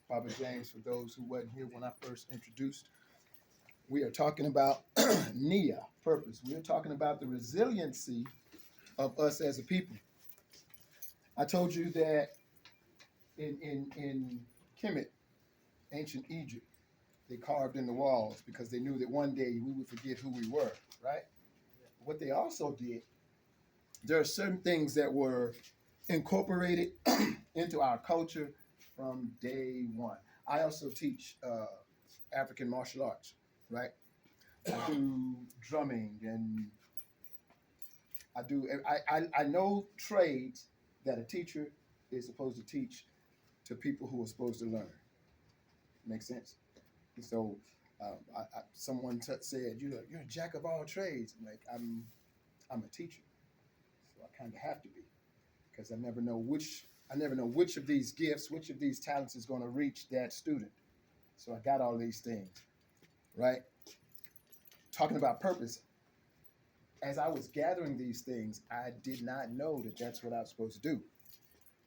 Papa James, for those who wasn't here when I first introduced. We are talking about Nia, purpose. We are talking about the resiliency of us as a people. I told you that in Kemet, ancient Egypt, they carved in the walls because they knew that one day we would forget who we were, right? What they also did, there are certain things that were incorporated into our culture from day one. I also teach African martial arts, right? I do drumming and I know trades that a teacher is supposed to teach to people who are supposed to learn. Make sense? And so someone said, you're a jack of all trades. I'm like, I'm a teacher, so I kind of have to be because I never know which of these gifts, which of these talents is going to reach that student. So I got all these things, right? Talking about purpose, as I was gathering these things, I did not know that that's what I was supposed to do.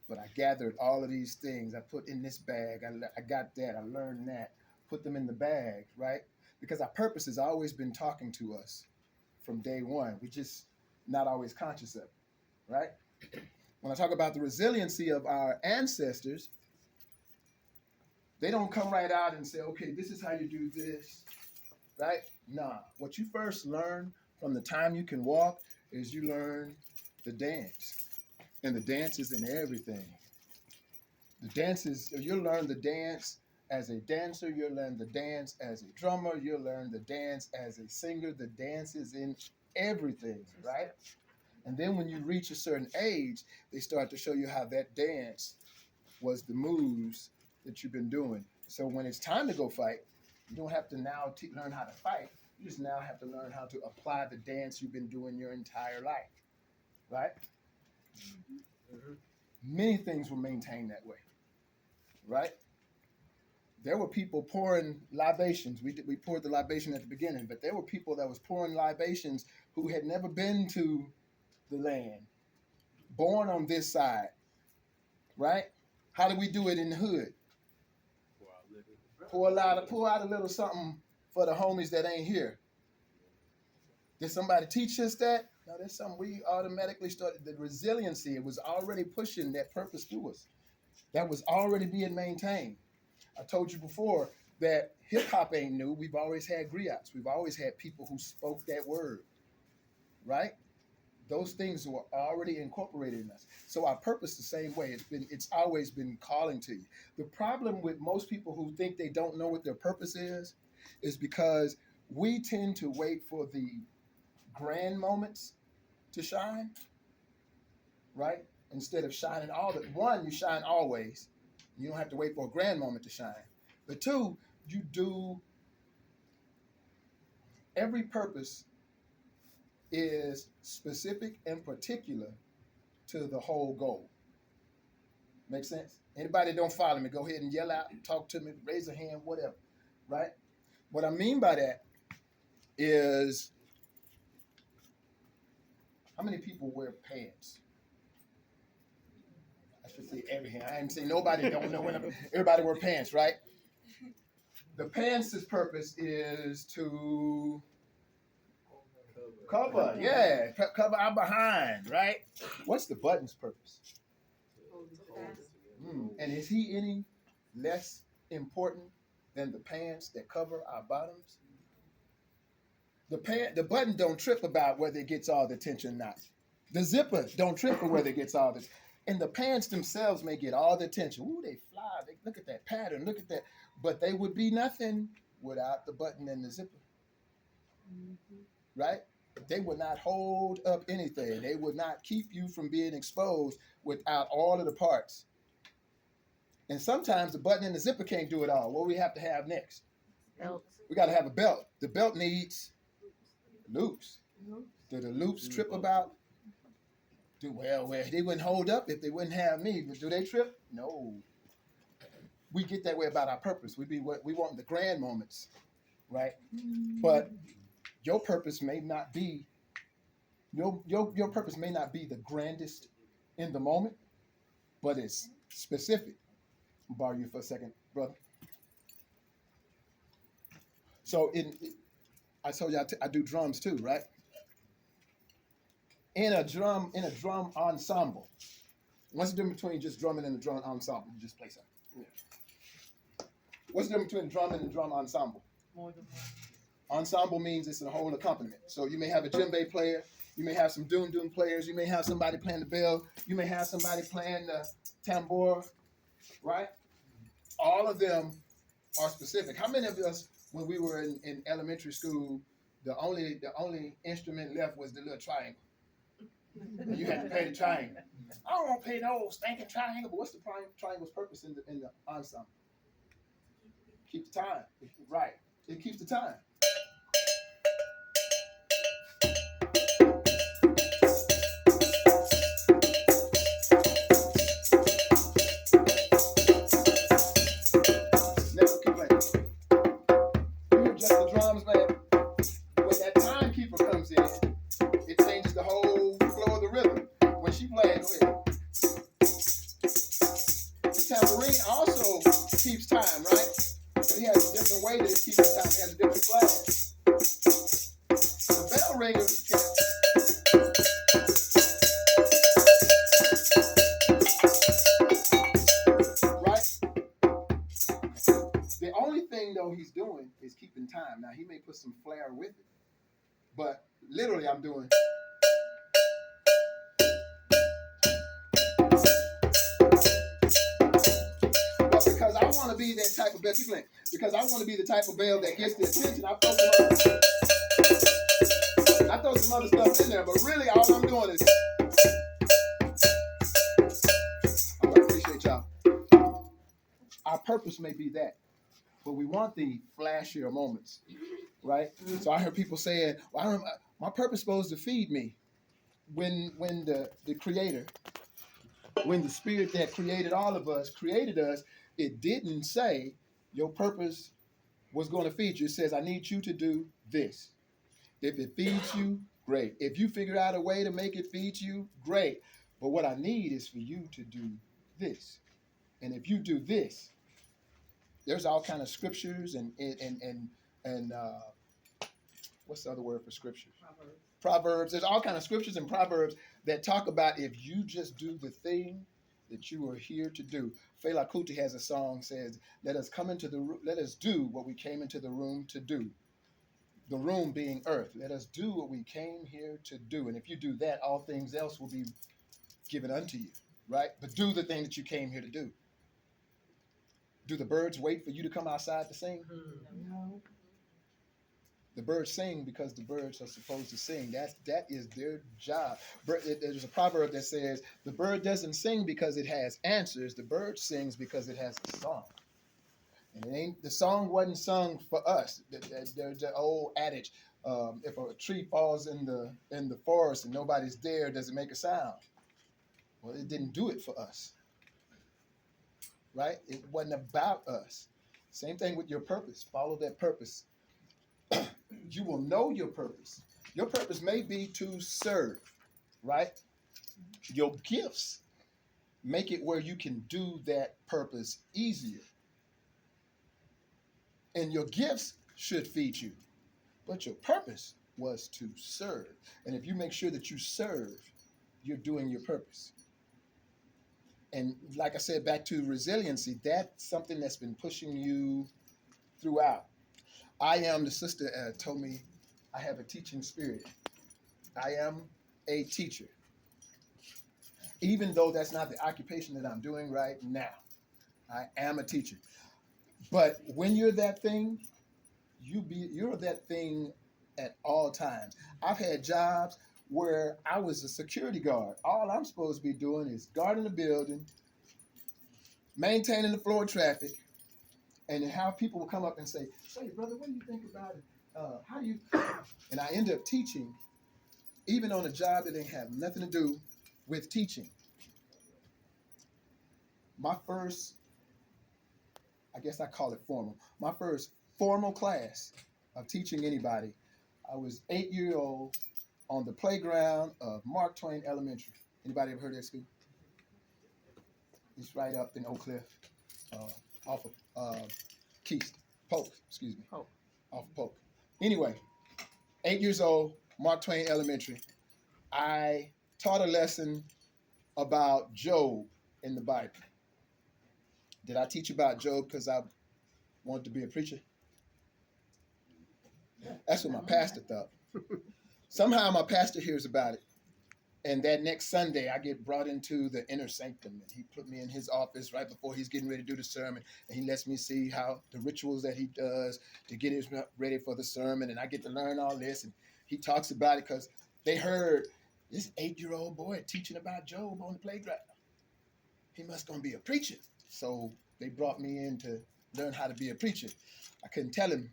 But I gathered all of these things. I put in this bag. I got that. I learned that. Put them in the bag, right? Because our purpose has always been talking to us from day one. We just not always conscious of it, right? When I talk about the resiliency of our ancestors, they don't come right out and say, okay, this is how you do this, right? Nah. What you first learn from the time you can walk is you learn the dance. And the dance is in everything. The dance is, you'll learn the dance as a dancer, you'll learn the dance as a drummer, you'll learn the dance as a singer. The dance is in everything, right? And then when you reach a certain age, they start to show you how that dance was the moves that you've been doing. So when it's time to go fight, you don't have to now learn how to fight. You just now have to learn how to apply the dance you've been doing your entire life, right? Mm-hmm. Many things were maintained that way, right? There were people pouring libations. We poured the libation at the beginning, but there were people that was pouring libations who had never been to the land, born on this side, right? How do we do it in the hood? Pour out a little something for the homies that ain't here. Did somebody teach us that? No, that's something we automatically started. The resiliency, it was already pushing that purpose through us. That was already being maintained. I told you before that hip hop ain't new. We've always had griots. We've always had people who spoke that word, right? Those things were already incorporated in us. So our purpose the same way. It's always been calling to you. The problem with most people who think they don't know what their purpose is because we tend to wait for the grand moments to shine, right? Instead of shining all the one, you shine always. You don't have to wait for a grand moment to shine. But two, you do every purpose is specific and particular to the whole goal. Make sense? Anybody don't follow me, go ahead and yell out, talk to me, raise a hand, whatever. Right? What I mean by that is how many people wear pants? I should say every hand. I didn't say nobody don't know when everybody wear pants, right? The pants' purpose is to cover, yeah, cover our behind, right? What's the button's purpose? And is he any less important than the pants that cover our bottoms? The button don't trip about whether it gets all the attention or not. The zipper don't trip for whether it gets all this. And the pants themselves may get all the attention. Ooh, they fly. Look at that pattern. Look at that. But they would be nothing without the button and the zipper. Mm-hmm. Right? They would not hold up anything. They would not keep you from being exposed without all of the parts. And sometimes the button and the zipper can't do it all. What do we have to have next? Belt. We got to have a belt. The belt needs loops. Do the loops trip about? Well, they wouldn't hold up if they wouldn't have me. But do they trip? No. We get that way about our purpose. We want the grand moments, right? But your purpose may not be your purpose may not be the grandest in the moment, but it's specific. borrow you for a second, brother. So I told you I do drums too, right? In a drum ensemble. What's the difference between just drumming and a drum ensemble? You just play something. Yeah. What's the difference between drum and a drum ensemble? More than one. Ensemble means it's a whole accompaniment. So you may have a djembe player, you may have some doom players, you may have somebody playing the bell, you may have somebody playing the tambour, right? All of them are specific. How many of us, when we were in elementary school, the only instrument left was the little triangle? And you had to play the triangle. I don't want to play no stinking triangle. But what's the triangle's purpose in the ensemble? Keep the time. Right. It keeps the time. Never keep playing. You hear just the drums, man. When that timekeeper comes in, it changes the whole flow of the rhythm. When she plays, go ahead. The tambourine also keeps time, right? But it has a different way that it keeps the time. It has a different flash. The bell ringer can. Right? The only thing, though, he's doing is keeping time. Now, he may put some flair with it. But literally, I'm doing. But because I want to be that type of bell, because I want to be the type of bell that gets the attention, I throw some other stuff in there. But really, all I'm doing is. I appreciate y'all. Our purpose may be that, but we want the flashier moments, right? So I heard people saying, well, my purpose is supposed to feed me. When the Creator, when the Spirit that created all of us created us, it didn't say your purpose was going to feed you. It says, I need you to do this. If it feeds you, great. If you figure out a way to make it feed you, great. But what I need is for you to do this. And if you do this, there's all kind of scriptures and what's the other word for scriptures? Proverbs. There's all kind of scriptures and proverbs that talk about if you just do the thing that you are here to do. Fela Kuti has a song says, let us do what we came into the room to do. The room being earth. Let us do what we came here to do. And if you do that, all things else will be given unto you, right? But do the thing that you came here to do. Do the birds wait for you to come outside to sing? No. The birds sing because the birds are supposed to sing. That is their job. There's a proverb that says, the bird doesn't sing because it has answers. The bird sings because it has a song. And the song wasn't sung for us. There's the old adage, if a tree falls in the forest and nobody's there, does it make a sound? Well, it didn't do it for us. Right? It wasn't about us. Same thing with your purpose. Follow that purpose. You will know your purpose. Your purpose may be to serve, right? Your gifts make it where you can do that purpose easier. And your gifts should feed you. But your purpose was to serve. And if you make sure that you serve, you're doing your purpose. And like I said, back to resiliency, that's something that's been pushing you throughout. The sister told me I have a teaching spirit. I am a teacher. Even though that's not the occupation that I'm doing right now, I am a teacher. But when you're that thing, you're that thing at all times. I've had jobs where I was a security guard. All I'm supposed to be doing is guarding the building, maintaining the flow of traffic, and have people will come up and say, "Say, brother, what do you think about it? How do you?" And I end up teaching, even on a job that didn't have nothing to do with teaching. My first, I guess I call it formal. My first formal class of teaching anybody, I was 8 years old on the playground of Mark Twain Elementary. Anybody ever heard of that school? It's right up in Oak Cliff. off of Keith Polk, excuse me, Oh, off of Polk. Anyway, 8 years old, Mark Twain Elementary. I taught a lesson about Job in the Bible. Did I teach about Job because I wanted to be a preacher? That's what my pastor thought. Somehow my pastor hears about it. And that next Sunday, I get brought into the inner sanctum, and he put me in his office right before he's getting ready to do the sermon, and he lets me see how the rituals that he does to get us ready for the sermon, and I get to learn all this, and he talks about it because they heard this 8-year-old boy teaching about Job on the playground. He must gonna be a preacher, so they brought me in to learn how to be a preacher. I couldn't tell him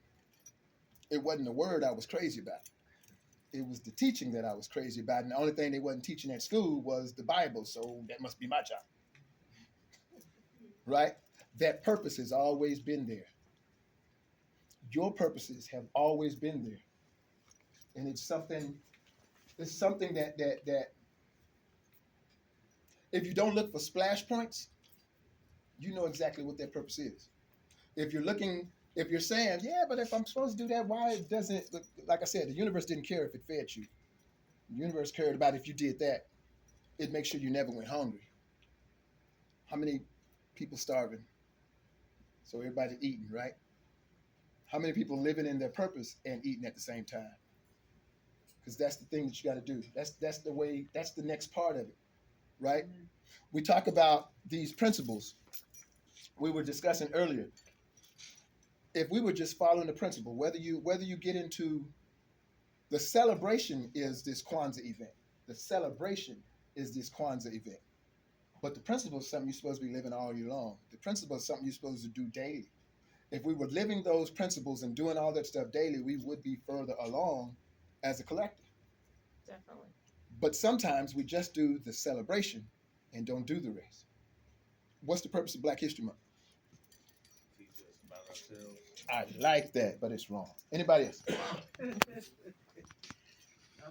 it wasn't the word I was crazy about. It was the teaching that I was crazy about. And the only thing they wasn't teaching at school was the Bible. So that must be my job. Right? That purpose has always been there. Your purposes have always been there. And it's something that if you don't look for splash points, you know exactly what that purpose is. If you're saying, yeah, but if I'm supposed to do that, why it doesn't, like I said, the universe didn't care if it fed you. The universe cared about if you did that. It makes sure you never went hungry. How many people starving? So everybody's eating, right? How many people living in their purpose and eating at the same time? Because that's the thing that you got to do. That's the way. That's the next part of it, right? We talk about these principles we were discussing earlier. If we were just following the principle, whether you get into the celebration is this Kwanzaa event. The celebration is this Kwanzaa event. But the principle is something you're supposed to be living all year long. The principle is something you're supposed to do daily. If we were living those principles and doing all that stuff daily, we would be further along as a collective. definitely. But sometimes we just do the celebration and don't do the rest. What's the purpose of Black History Month? Teach us about ourselves. I like that, but it's wrong. Anybody else?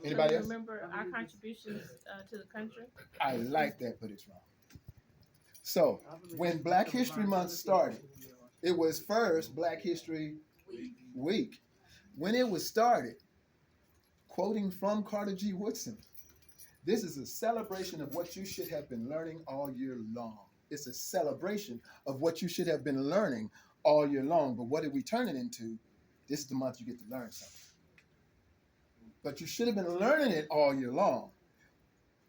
Anybody So else? remember our contributions to the country? I like that, but it's wrong. So when Black History Month started, it was first Black History Week. When it was started, quoting from Carter G. Woodson, this is a celebration of what you should have been learning all year long. It's a celebration of what you should have been learning all year long. But what did we turn it into? This is the month you get to learn something. But you should have been learning it all year long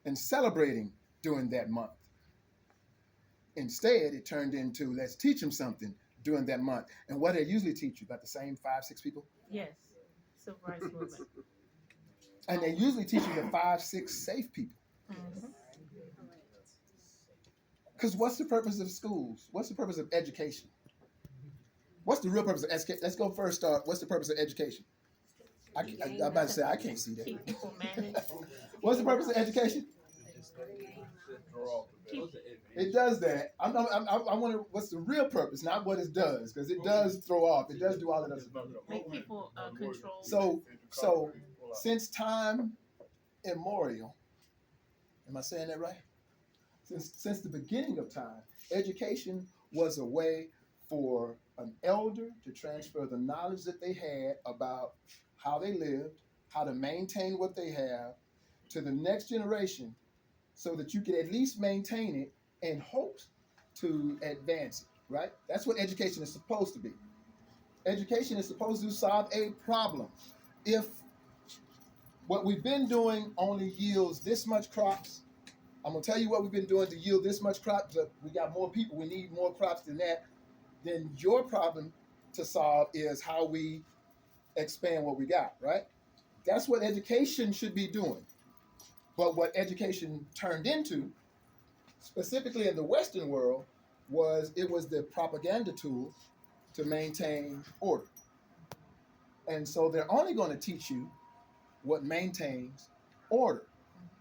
and celebrating during that month. Instead, it turned into let's teach them something during that month. And what they usually teach you, about the same 5, 6 people? Yes. Civil rights movement. And they usually teach you the 5, 6 safe people. Mm-hmm. Because what's the purpose of schools? What's the purpose of education? What's the real purpose of education? Let's go first. What's the purpose of education? I'm about to say, I can't see that. Keep people managed. What's the purpose of education? It does that. I wonder what's the real purpose, not what it does, because it does throw off. It does do all of that stuff. Make people control. So since time immemorial, am I saying that right? Since the beginning of time, education was a way for an elder to transfer the knowledge that they had about how they lived, how to maintain what they have to the next generation so that you could at least maintain it and hope to advance it, right? That's what education is supposed to be. Education is supposed to solve a problem. If what we've been doing only yields this much crops, I'm gonna tell you what we've been doing to yield this much crops, but we got more people, we need more crops than that, then your problem to solve is how we expand what we got, right? That's what education should be doing. But what education turned into, specifically in the Western world, was the propaganda tool to maintain order. And so they're only going to teach you what maintains order.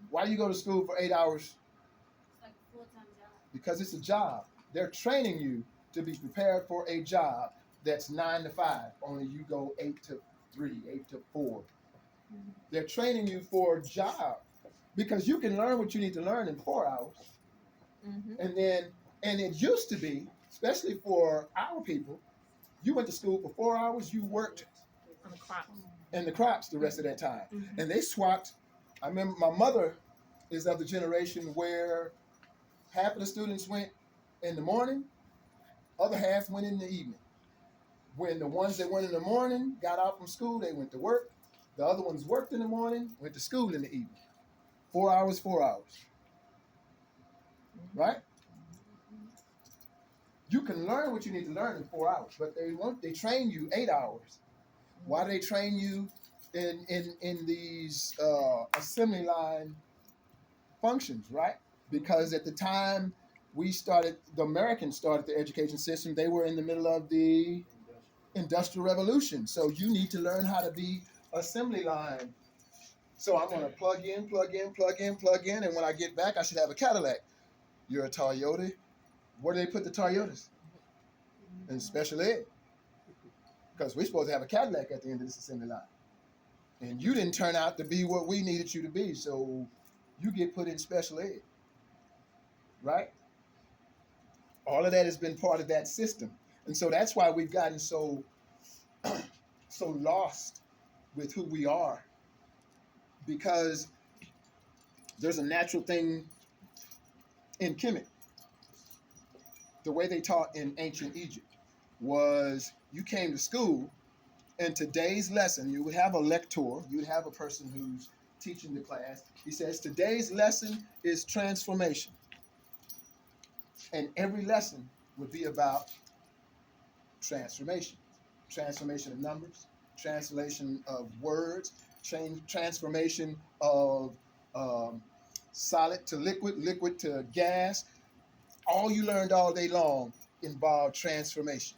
Why do you go to school for 8 hours? It's like a full-time job. Because it's a job. They're training you to be prepared for a job that's 9 to 5. Only you go 8 to 3, 8 to 4. They're training you for a job because you can learn what you need to learn in 4 hours. Mm-hmm. And it used to be especially for our people. You went to school for 4 hours. You worked On the crops. in the crops the rest of that time, Mhm. and they swapped. I remember my mother is of the generation where half of the students went in the morning, other half went in the evening. When the ones that went in the morning got out from school, they went to work. The other ones worked in the morning, went to school in the evening. 4 hours, 4 hours. Right? You can learn what you need to learn in 4 hours, but they train you 8 hours. Why do they train you in these assembly line functions, right? Because at the time the Americans started the education system, they were in the middle of the Industrial Revolution. So you need to learn how to be assembly line. So I'm gonna plug in, plug in, plug in, plug in, and when I get back, I should have a Cadillac. You're a Toyota. Where do they put the Toyotas? In special ed. Because we're supposed to have a Cadillac at the end of this assembly line. And you didn't turn out to be what we needed you to be, so you get put in special ed. Right? All of that has been part of that system. And so that's why we've gotten so so lost with who we are. Because there's a natural thing in Kemet. The way they taught in ancient Egypt was you came to school, and today's lesson, you would have a lector, you'd have a person who's teaching the class. He says, today's lesson is transformation. And every lesson would be about transformation. Transformation of numbers, translation of words, transformation of solid to liquid, liquid to gas. All you learned all day long involved transformation,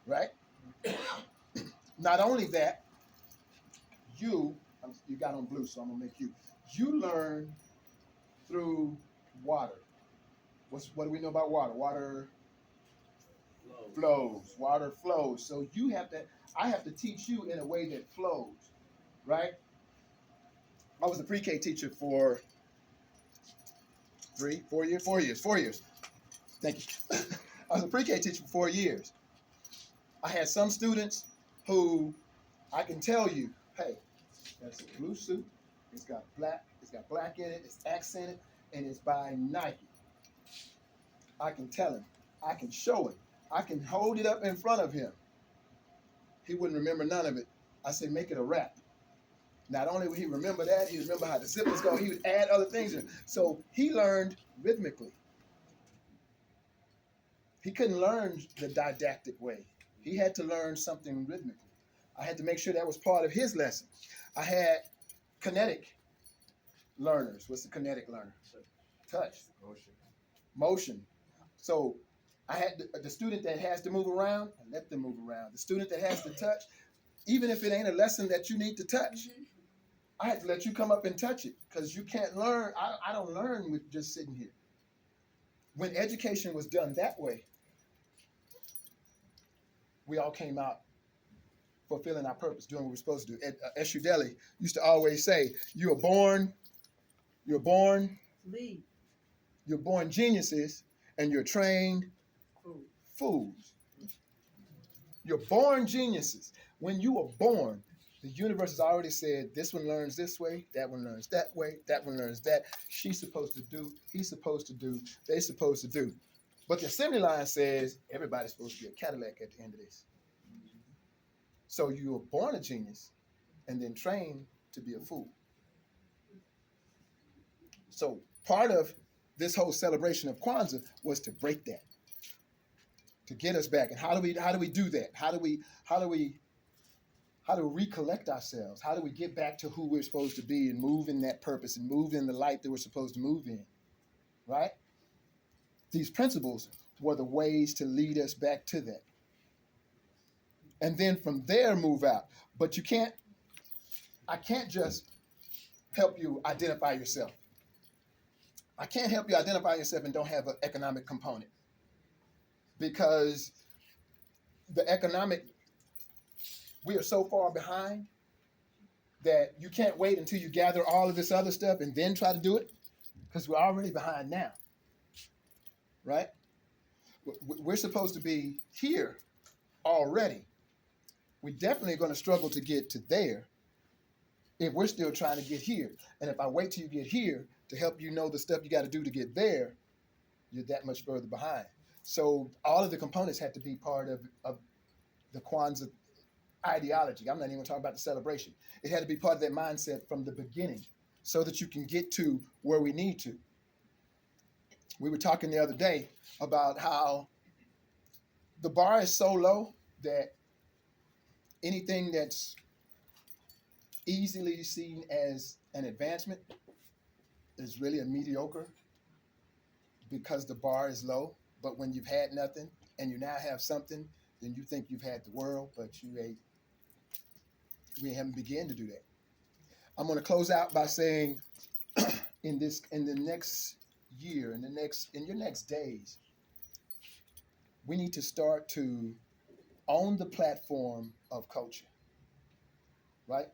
right? Not only that, you got on blue, so I'm gonna make you learn through water. What do we know about water? Water flows. Water flows. So I have to teach you in a way that flows, right? I was a pre-K teacher for 4 years. Thank you. I was a pre-K teacher for 4 years. I had some students who I can tell you, hey, that's a blue suit. It's got black in it, it's accented, and it's by Nike. I can tell him. I can show it. I can hold it up in front of him. He wouldn't remember none of it. I say, make it a rap. Not only would he remember that, he would remember how the zippers go. He would add other things in. So he learned rhythmically. He couldn't learn the didactic way. He had to learn something rhythmically. I had to make sure that was part of his lesson. I had kinetic learners. What's the kinetic learner? Touch. Motion. So I had the student that has to move around, I let them move around. The student that has to touch, even if it ain't a lesson that you need to touch, I had to let you come up and touch it, because you can't learn. I don't learn with just sitting here. When education was done that way, we all came out fulfilling our purpose, doing what we're supposed to do. S.U. Deli used to always say, you're born geniuses, and you're trained fools. You're born geniuses. When you were born, the universe has already said, this one learns this way, that one learns that way, that one learns that. She's supposed to do, he's supposed to do, they're supposed to do. But the assembly line says, everybody's supposed to be a Cadillac at the end of this. So you were born a genius and then trained to be a fool. So part of this whole celebration of Kwanzaa was to break that, to get us back. And how do we do that? How do we recollect ourselves? How do we get back to who we're supposed to be and move in that purpose and move in the light that we're supposed to move in, right? These principles were the ways to lead us back to that. And then from there, move out. But I can't just help you identify yourself. I can't help you identify yourself and don't have an economic component. Because we are so far behind that you can't wait until you gather all of this other stuff and then try to do it, because we're already behind now, right? We're supposed to be here already. We're definitely going to struggle to get to there if we're still trying to get here. And if I wait till you get here to help you know the stuff you got to do to get there, you're that much further behind. So all of the components had to be part of the Kwanzaa ideology. I'm not even talking about the celebration. It had to be part of that mindset from the beginning so that you can get to where we need to. We were talking the other day about how the bar is so low that anything that's easily seen as an advancement is really a mediocre because the bar is low. But when you've had nothing and you now have something, then you think you've had the world, but we haven't begun to do that. I'm going to close out by saying, in the next year, in your next days, we need to start to own the platform of culture, right?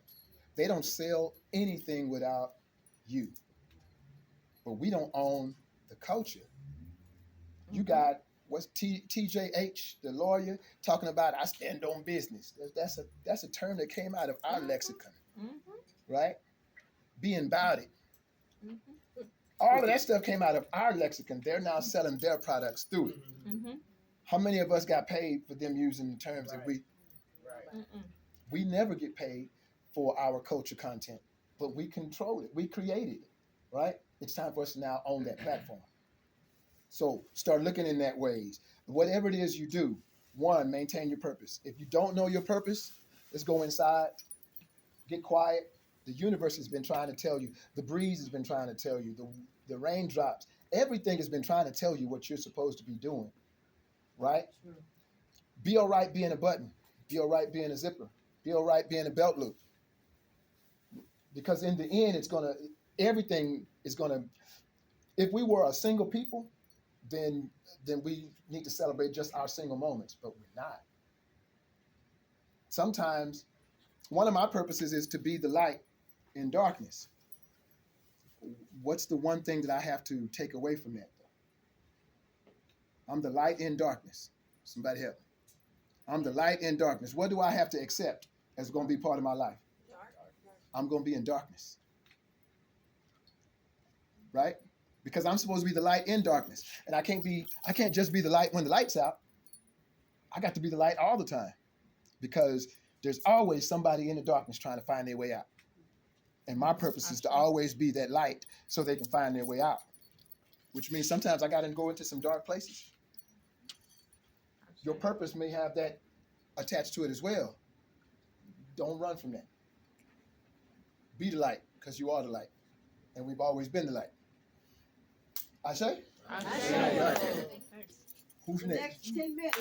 They don't sell anything without you, but we don't own the culture. You got what's TJH, the lawyer, talking about I stand on business. That's a term that came out of our lexicon, right? Being about it. All of that stuff came out of our lexicon. They're now selling their products through it. How many of us got paid for them using the terms that we never get paid for our culture content, but we control it. We created it, right? It's time for us to now own that platform. So start looking in that ways. Whatever it is you do, one, maintain your purpose. If you don't know your purpose, let's go inside, get quiet. The universe has been trying to tell you. The breeze has been trying to tell you. The raindrops. Everything has been trying to tell you what you're supposed to be doing, right? Sure. Be all right being a button. Be all right being a zipper. Be all right being a belt loop. Because in the end, everything is going to, if we were a single people, then we need to celebrate just our single moments, but we're not. Sometimes one of my purposes is to be the light in darkness. What's the one thing that I have to take away from that, though? I'm the light in darkness. Somebody help me. I'm the light in darkness. What do I have to accept as going to be part of my life? I'm going to be in darkness. Right? Because I'm supposed to be the light in darkness. And I can't just be the light when the light's out. I got to be the light all the time. Because there's always somebody in the darkness trying to find their way out. And my purpose is to always be that light so they can find their way out. Which means sometimes I got to go into some dark places. Your purpose may have that attached to it as well. Don't run from that. Be the light, because you are the light. And we've always been the light. I say? I say. Who's The next? next 10 minutes.